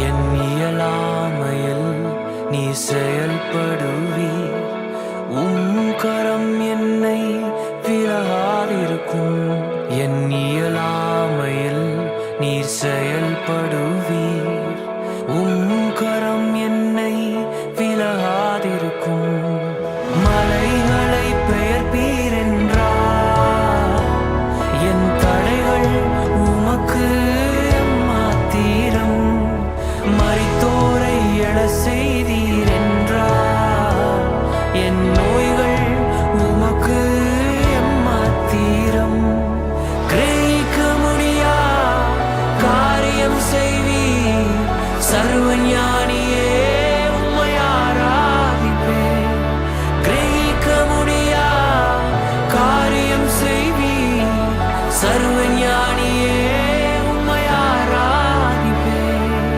என் இயலாமையில் நீ செயல்படுவீர். கரம் என்னை விலகாதிருக்கும். என் இயலாமையில் நீர் செயல்படுவீர். கரம் என்னை விலகாதிருக்கும். மலைகளை பெயர்ப்பீர் என்றார். என் தடைகள் உமக்கு மாத்திரம். மரித்தோரை எழ செய்தீர் என்றார். என் நோய்கள் உமக்கு மாத்திரம். கிரகிக்க முடியா காரியம் செய்வீர். சர்வஞான